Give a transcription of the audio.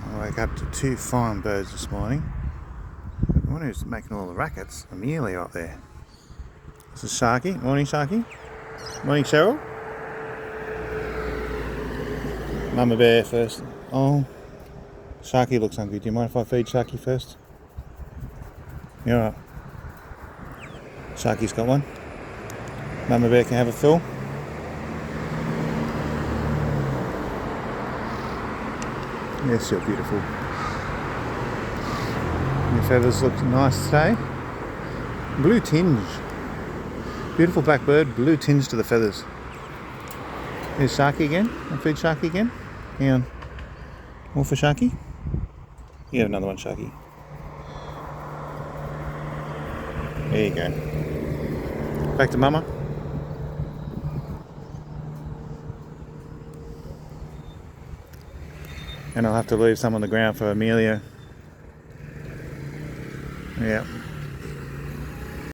I woke up to two fine birds this morning. The one who's making all the rackets, Amelia up there. This is Sharky. Morning, Sharky. Morning, Sheryl. Mama bear first. Oh, Sharky looks hungry. Do you mind if I feed Sharky first? You're right. Sharky's got one. Mama bear can have a fill. Yes, you're beautiful. Your feathers look nice today. Blue tinge. Beautiful black bird, blue tinge to the feathers. Here's Sharky again. I'll feed Sharky again. Hang on. More for Sharky? You have another one, Sharky. There you go. Back to Mama. And I'll have to leave some on the ground for Amelia. Yeah.